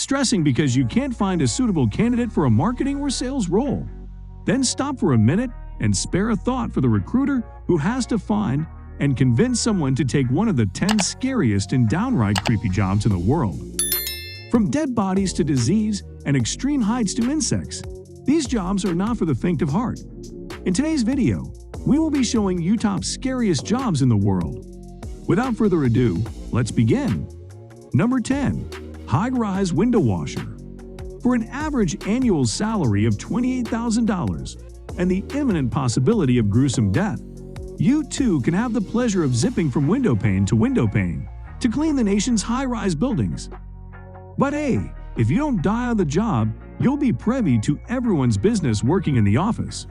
Stressing because you can't find a suitable candidate for a marketing or sales role? Then stop for a minute and spare a thought for the recruiter who has to find and convince someone to take one of the 10 scariest and downright creepy jobs in the world. From dead bodies to disease and extreme heights to insects, these jobs are not for the faint of heart. In today's video, we will be showing you top scariest jobs in the world. Without further ado, let's begin. Number 10. High-rise window washer. For an average annual salary of $28,000 and the imminent possibility of gruesome death, you too can have the pleasure of zipping from window pane to clean the nation's high-rise buildings. But hey, if you don't die on the job, you'll be privy to everyone's business working in the office.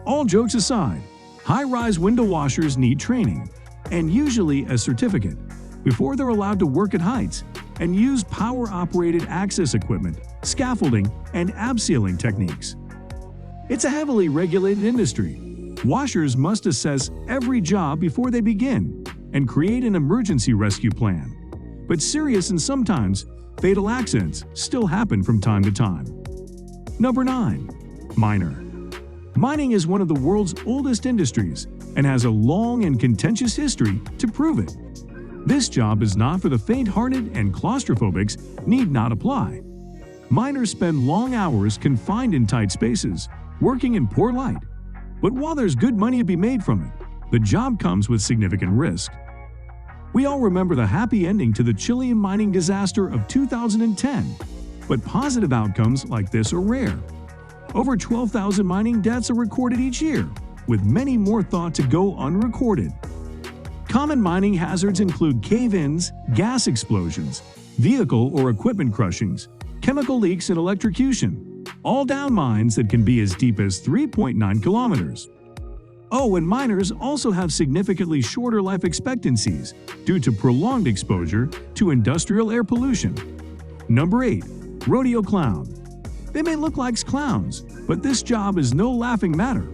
All jokes aside, high-rise window washers need training, and usually a certificate, before they're allowed to work at heights and use power-operated access equipment, scaffolding, and abseiling techniques. It's a heavily regulated industry. Washers must assess every job before they begin and create an emergency rescue plan. But serious and sometimes fatal accidents still happen from time to time. Number 9. Miner. Mining is one of the world's oldest industries and has a long and contentious history to prove it. This job is not for the faint-hearted, and claustrophobics need not apply. Miners spend long hours confined in tight spaces, working in poor light. But while there's good money to be made from it, the job comes with significant risk. We all remember the happy ending to the Chilean mining disaster of 2010, but positive outcomes like this are rare. Over 12,000 mining deaths are recorded each year, with many more thought to go unrecorded. Common mining hazards include cave-ins, gas explosions, vehicle or equipment crushings, chemical leaks, and electrocution, all down mines that can be as deep as 3.9 kilometers. Oh, and miners also have significantly shorter life expectancies due to prolonged exposure to industrial air pollution. Number 8. Rodeo Clown. They may look like clowns, but this job is no laughing matter.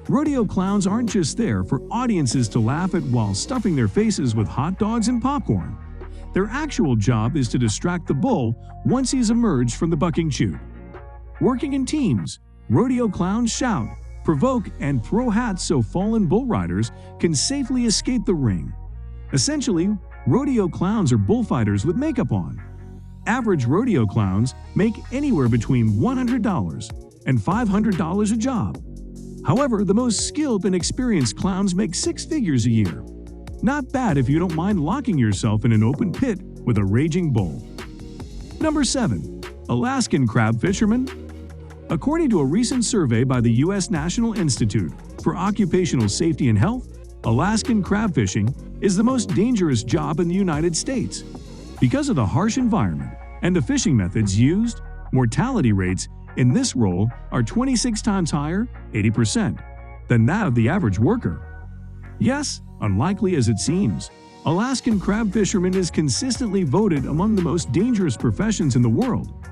Rodeo clowns aren't just there for audiences to laugh at while stuffing their faces with hot dogs and popcorn. Their actual job is to distract the bull once he's emerged from the bucking chute. Working in teams, rodeo clowns shout, provoke, and throw hats so fallen bull riders can safely escape the ring. Essentially, rodeo clowns are bullfighters with makeup on. Average rodeo clowns make anywhere between $100 and $500 a job. However, the most skilled and experienced clowns make 6 figures a year. Not bad if you don't mind locking yourself in an open pit with a raging bull. Number 7. Alaskan crab fisherman. According to a recent survey by the U.S. National Institute for Occupational Safety and Health, Alaskan crab fishing is the most dangerous job in the United States. Because of the harsh environment and the fishing methods used, mortality rates in this role are 26 times higher, 80%, than that of the average worker. Yes, unlikely as it seems, Alaskan crab fisherman is consistently voted among the most dangerous professions in the world.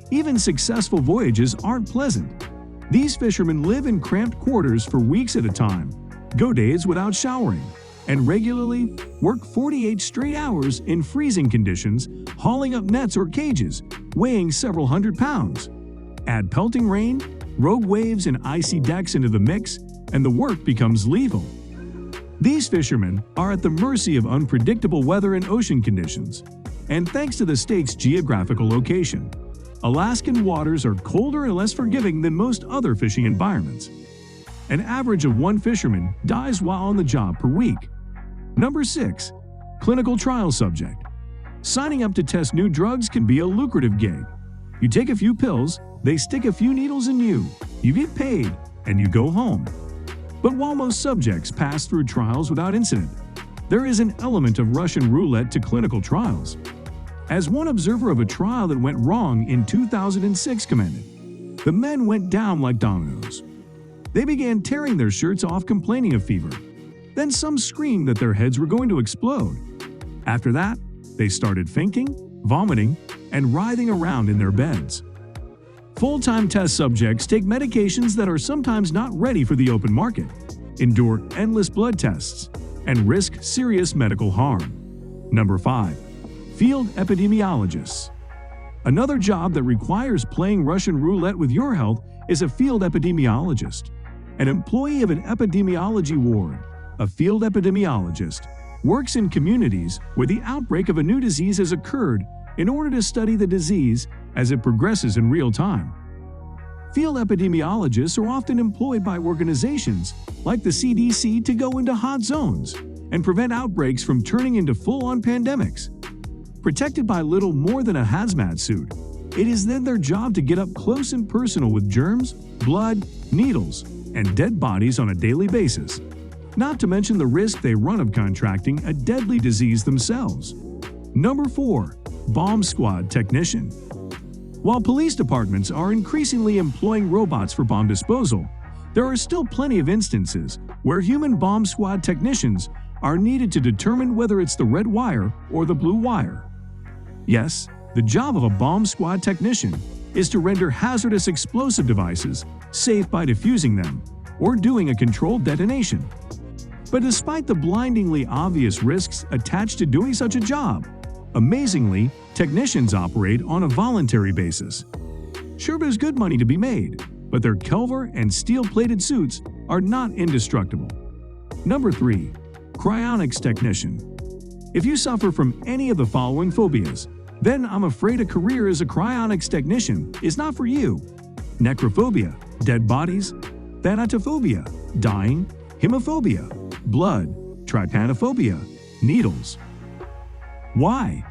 Even successful voyages aren't pleasant. These fishermen live in cramped quarters for weeks at a time, go days without showering, and regularly work 48 straight hours in freezing conditions, hauling up nets or cages, weighing several hundred pounds. Add pelting rain, rogue waves, and icy decks into the mix, and the work becomes lethal. These fishermen are at the mercy of unpredictable weather and ocean conditions, and thanks to the state's geographical location, Alaskan waters are colder and less forgiving than most other fishing environments. An average of 1 fisherman dies while on the job per week. Number 6. Clinical trial subject. Signing up to test new drugs can be a lucrative gig. You take a few pills, they stick a few needles in you get paid, and you go home. But while most subjects pass through trials without incident, there is an element of Russian roulette to clinical trials. As one observer of a trial that went wrong in 2006 commented, the men went down like dominoes. They began tearing their shirts off, complaining of fever. Then some screamed that their heads were going to explode. After that, they started fainting, vomiting, and writhing around in their beds. Full-time test subjects take medications that are sometimes not ready for the open market, endure endless blood tests, and risk serious medical harm. Number 5. Field epidemiologists. Another job that requires playing Russian roulette with your health is a field epidemiologist. An employee of an epidemiology ward, a field epidemiologist, works in communities where the outbreak of a new disease has occurred in order to study the disease as it progresses in real time. Field epidemiologists are often employed by organizations like the CDC to go into hot zones and prevent outbreaks from turning into full-on pandemics. Protected by little more than a hazmat suit, it is then their job to get up close and personal with germs, blood, needles, and dead bodies on a daily basis, not to mention the risk they run of contracting a deadly disease themselves. Number 4. Bomb Squad Technician. While police departments are increasingly employing robots for bomb disposal, there are still plenty of instances where human bomb squad technicians are needed to determine whether it's the red wire or the blue wire. Yes, the job of a bomb squad technician is to render hazardous explosive devices safe by defusing them or doing a controlled detonation. But despite the blindingly obvious risks attached to doing such a job, amazingly, technicians operate on a voluntary basis. Sure, there's good money to be made, but their Kelvar and steel-plated suits are not indestructible. Number 3. Cryonics Technician. If you suffer from any of the following phobias, then I'm afraid a career as a cryonics technician is not for you. Necrophobia, dead bodies; thanatophobia, dying; hemophobia, blood; trypanophobia, needles. Why?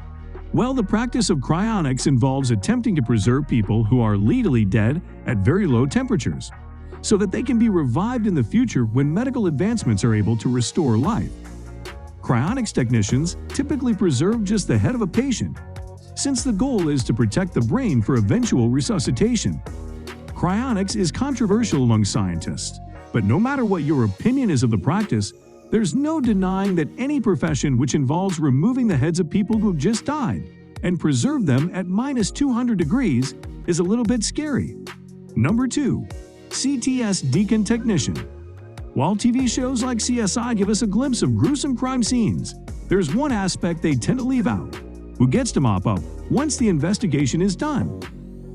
Well, the practice of cryonics involves attempting to preserve people who are legally dead at very low temperatures, so that they can be revived in the future when medical advancements are able to restore life. Cryonics technicians typically preserve just the head of a patient, since the goal is to protect the brain for eventual resuscitation. Cryonics is controversial among scientists, but no matter what your opinion is of the practice, there's no denying that any profession which involves removing the heads of people who have just died and preserve them at -200 degrees is a little bit scary. Number 2. CTS Decon Technician. While TV shows like CSI give us a glimpse of gruesome crime scenes, there's one aspect they tend to leave out: who gets to mop up once the investigation is done.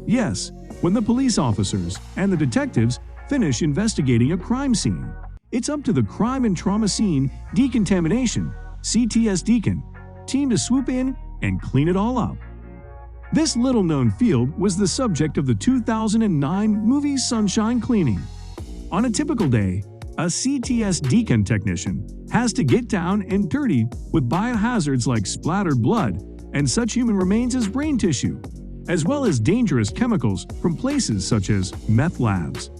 Yes, when the police officers and the detectives finish investigating a crime scene, it's up to the Crime and Trauma Scene Decontamination (CTS Decon) team to swoop in and clean it all up. This little-known field was the subject of the 2009 movie Sunshine Cleaning. On a typical day, a CTS Decon technician has to get down and dirty with biohazards like splattered blood and such human remains as brain tissue, as well as dangerous chemicals from places such as meth labs.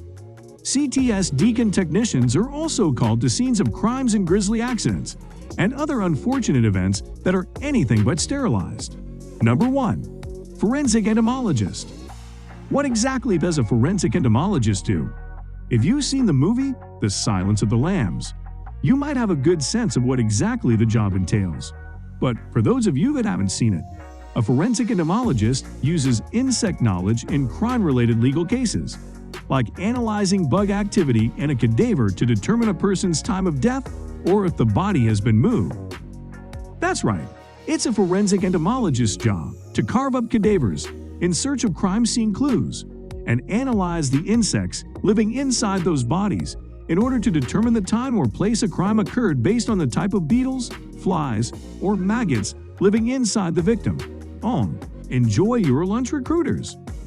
CTS Decon technicians are also called to scenes of crimes and grisly accidents and other unfortunate events that are anything but sterilized. Number 1. Forensic Entomologist. What exactly does a forensic entomologist do? If you've seen the movie The Silence of the Lambs, you might have a good sense of what exactly the job entails. But for those of you that haven't seen it, a forensic entomologist uses insect knowledge in crime-related legal cases, like analyzing bug activity in a cadaver to determine a person's time of death or if the body has been moved. That's right, it's a forensic entomologist's job to carve up cadavers in search of crime scene clues and analyze the insects living inside those bodies in order to determine the time or place a crime occurred based on the type of beetles, flies, or maggots living inside the victim. Enjoy your lunch, recruiters!